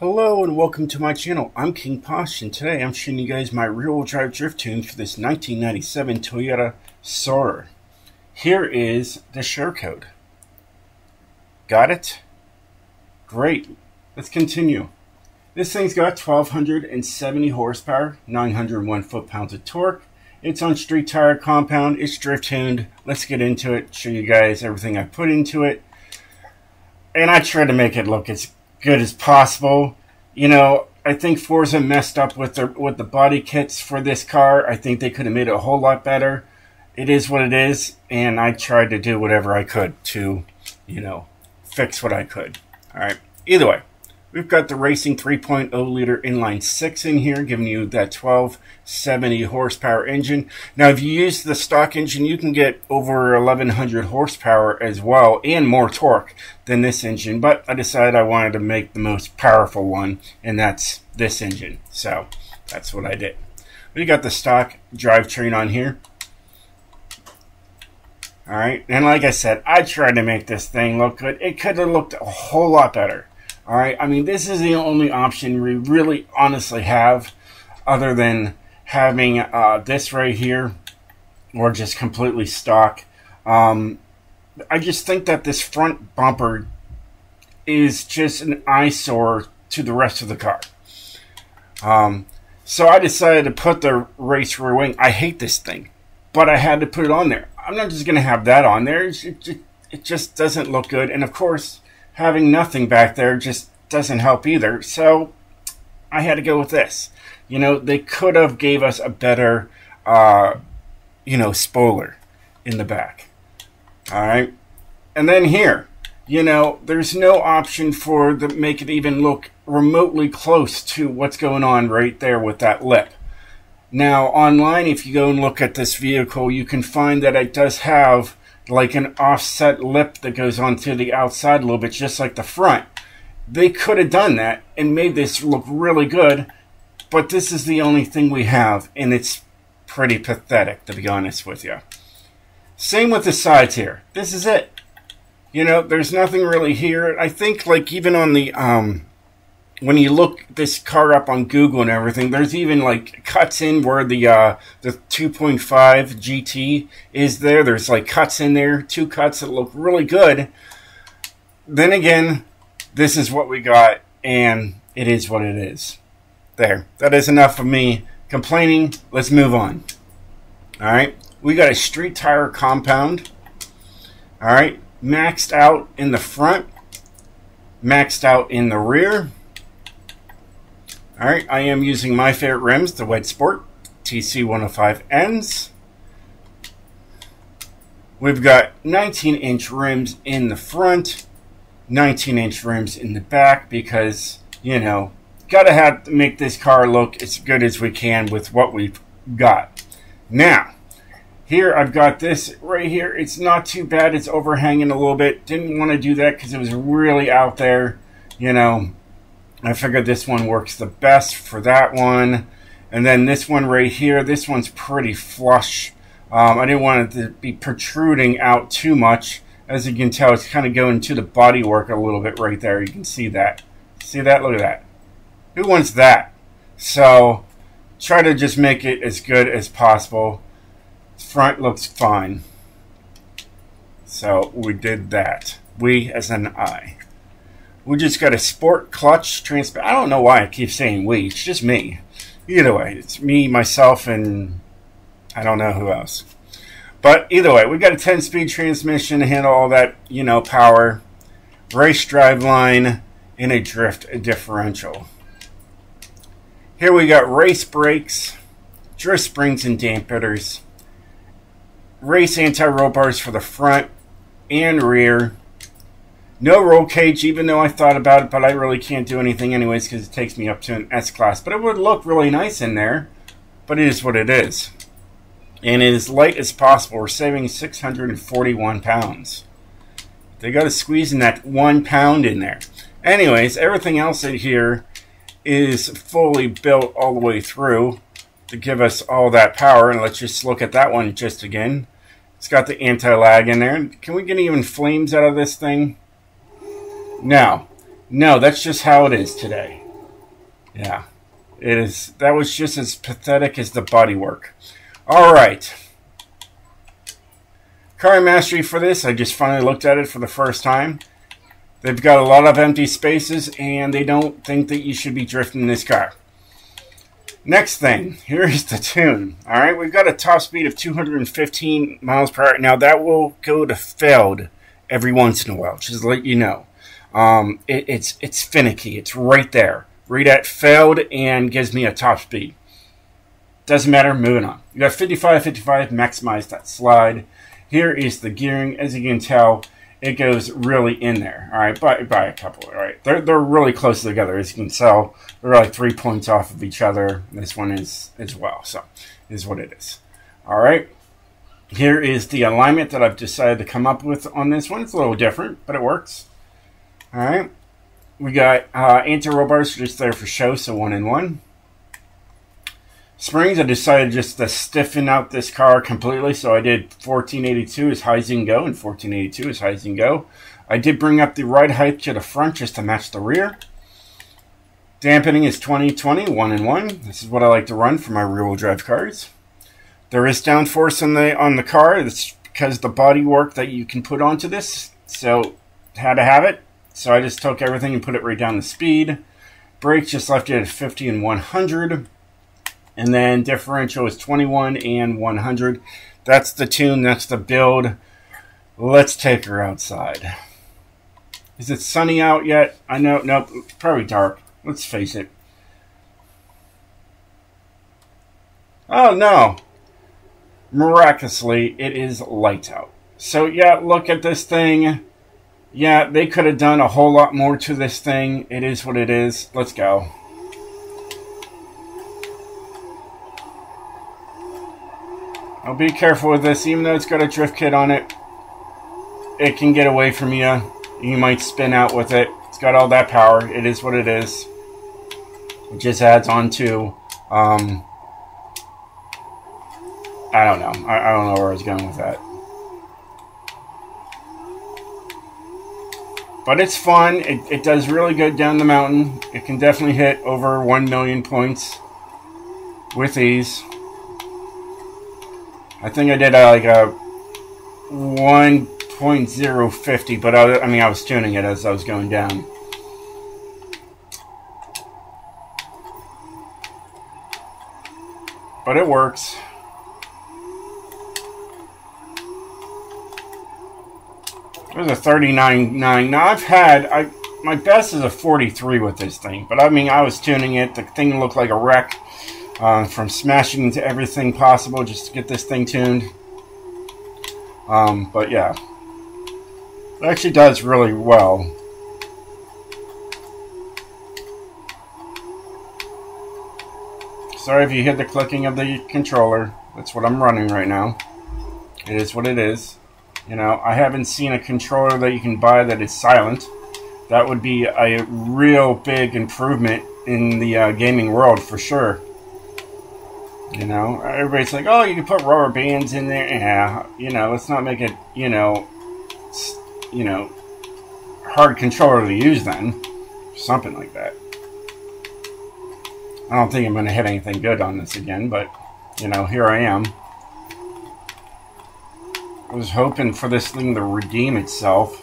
Hello and welcome to my channel. I'm King POSH and today I'm showing you guys my rear-wheel drive drift tunes for this 1997 Toyota Soarer. Here is the share code. Got it? Great. Let's continue. This thing's got 1,270 horsepower, 901 foot-pounds of torque. It's on street tire compound. It's drift tuned. Let's get into it, show you guys everything I put into it. And I tried to make it look as good as possible. You know, I think Forza messed up with the body kits for this car. I think they could have made it a whole lot better. It is what it is, and I tried to do whatever I could to, you know, fix what I could. All right. Either way, we've got the Racing 3.0 liter inline 6 in here, giving you that 1270 horsepower engine. Now, if you use the stock engine, you can get over 1100 horsepower as well, and more torque than this engine. But I decided I wanted to make the most powerful one, and that's this engine. So that's what I did. We got the stock drivetrain on here. All right, and like I said, I tried to make this thing look good. It could have looked a whole lot better. All right, I mean, this is the only option we really honestly have other than having this right here or just completely stock. I just think that this front bumper is just an eyesore to the rest of the car. So I decided to put the race rear wing. I hate this thing, but I had to put it on there. I'm not just going to have that on there. It just doesn't look good. And of course, having nothing back there just doesn't help either. So I had to go with this. You know, they could have gave us a better, you know, spoiler in the back. All right. And then here, you know, there's no option for the make it even look remotely close to what's going on right there with that lip. Now, online, if you go and look at this vehicle, you can find that it does have like an offset lip that goes onto the outside a little bit, just like the front. They could have done that and made this look really good, but this is the only thing we have, and it's pretty pathetic, to be honest with you. Same with the sides here. This is it. You know, there's nothing really here. I think, like, even on the, when you look this car up on Google and everything, there's even like cuts in where the 2.5 GT is there. There's like cuts in there, two cuts that look really good. Then again, this is what we got, and it is what it is. There, that is enough of me complaining. Let's move on. All right, we got a street tire compound. All right, maxed out in the front, maxed out in the rear. All right, I am using my favorite rims, the Wet Sport TC105Ns. We've got 19-inch rims in the front, 19-inch rims in the back, because, you know, gotta have to make this car look as good as we can with what we've got. Now, here I've got this right here. It's not too bad. It's overhanging a little bit. Didn't want to do that because it was really out there, you know. I figured this one works the best for that one. And then this one right here, this one's pretty flush. I didn't want it to be protruding out too much. As you can tell, it's kind of going to the bodywork a little bit right there. You can see that. See that? Look at that. Who wants that? So, try to just make it as good as possible. Front looks fine. So, we did that. We as an I. We just got a sport clutch transmission. I don't know why I keep saying we. It's just me. Either way, it's me, myself, and I don't know who else. But either way, we got a 10-speed transmission to handle all that, you know, power. Race drive line and a drift differential. Here we got race brakes, drift springs and dampers, race anti-roll bars for the front and rear. No roll cage, even though I thought about it, but I really can't do anything anyways because it takes me up to an S-Class. But it would look really nice in there, but it is what it is. And it is light as possible. We're saving 641 pounds. They got to squeeze in that 1 pound in there. Anyways, everything else in here is fully built all the way through to give us all that power. And let's just look at that one just again. It's got the anti-lag in there. Can we get even flames out of this thing? No, that's just how it is today. Yeah, it is. That was just as pathetic as the bodywork. All right. Car mastery for this, I just finally looked at it for the first time. They've got a lot of empty spaces, and they don't think that you should be drifting this car. Next thing, here is the tune. All right, we've got a top speed of 215 miles per hour. Now, that will go to failed every once in a while, just to let you know. It's finicky. It's right there. Right at failed and gives me a top speed. Doesn't matter, moving on. You got 55, 55, maximize that slide. Here is the gearing. As you can tell, it goes really in there, all right, by a couple, all right. They're really close together, as you can tell. They're like 3 points off of each other. This one is as well, so it is what it is. All right, here is the alignment that I've decided to come up with on this one. It's a little different, but it works. All right, we got anti-roll bars just there for show, so 1 and 1. Springs, I decided just to stiffen out this car completely, so I did 1482 as high as you can go and 1482 as high as you can go. I did bring up the ride height to the front just to match the rear. Dampening is 20/20, 1 and 1. This is what I like to run for my rear-wheel drive cars. There is downforce on the car. That's because the bodywork that you can put onto this, so had to have it. So I just took everything and put it right down the speed. Brakes just left it at 50 and 100. And then differential is 21 and 100. That's the tune. That's the build. Let's take her outside. Is it sunny out yet? I know. Nope. Probably dark. Let's face it. Oh, no. Miraculously, it is light out. So, yeah, look at this thing. Yeah, they could have done a whole lot more to this thing. It is what it is. Let's go. I'll be careful with this, even though it's got a drift kit on it. It can get away from you. You might spin out with it. It's got all that power. It is what it is. It just adds on to, I don't know. I don't know where I was going with that. But it's fun. It does really good down the mountain. It can definitely hit over 1 million points with ease. I think I did like a 1.050, but I mean I was tuning it as I was going down. But it works. There's a 39.9. Now my best is a 43 with this thing, but I mean I was tuning it. The thing looked like a wreck. From smashing into everything possible just to get this thing tuned. But yeah, it actually does really well. Sorry if you hear the clicking of the controller. That's what I'm running right now. It is what it is. You know, I haven't seen a controller that you can buy that is silent. That would be a real big improvement in the gaming world for sure. You know, everybody's like, oh, you can put rubber bands in there. Yeah, you know, let's not make it, hard controller to use then. Something like that. I don't think I'm going to hit anything good on this again, but, you know, here I am. I was hoping for this thing to redeem itself.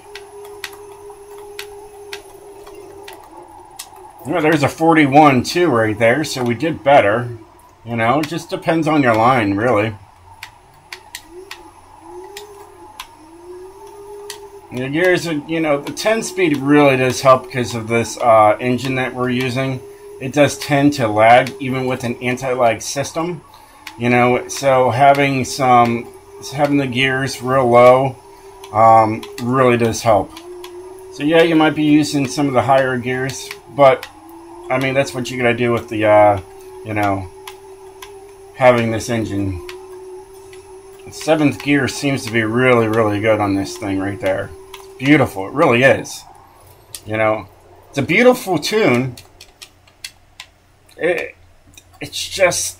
Well, there's a 41 too right there, so we did better. You know, it just depends on your line, really. The gears, you know, the 10 speed really does help because of this engine that we're using. It does tend to lag, even with an anti-lag system. You know, so having the gears real low really does help. So yeah, you might be using some of the higher gears, but I mean that's what you gotta do with the you know, having this engine. The 7th gear seems to be really, really good on this thing right there. Beautiful, it really is. You know, it's a beautiful tune. It's just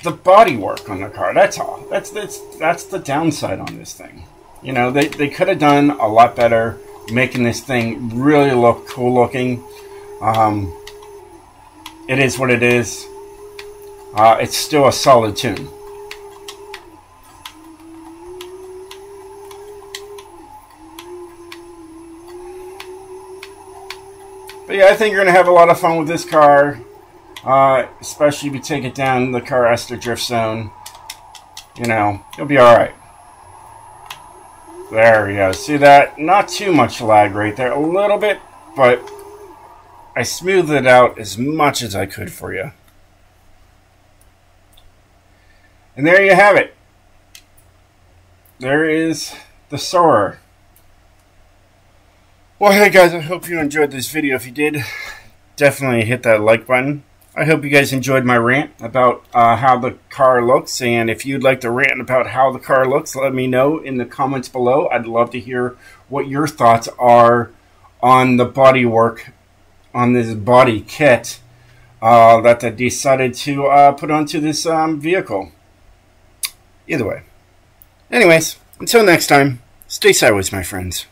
the bodywork on the car. That's all. That's the downside on this thing. You know, they could have done a lot better making this thing really look cool looking. it is what it is. It's still a solid tune. But yeah, I think you're going to have a lot of fun with this car. Especially if you take it down the car Esther drift zone. You know, you'll be alright. There we go. See that? Not too much lag right there. A little bit, but I smoothed it out as much as I could for you. And there you have it. There is the Soarer. Well, hey guys, I hope you enjoyed this video. If you did, definitely hit that like button. I hope you guys enjoyed my rant about how the car looks. And if you'd like to rant about how the car looks, let me know in the comments below. I'd love to hear what your thoughts are on the bodywork, on this body kit that they decided to put onto this vehicle. Either way. Anyways, until next time, stay sideways, my friends.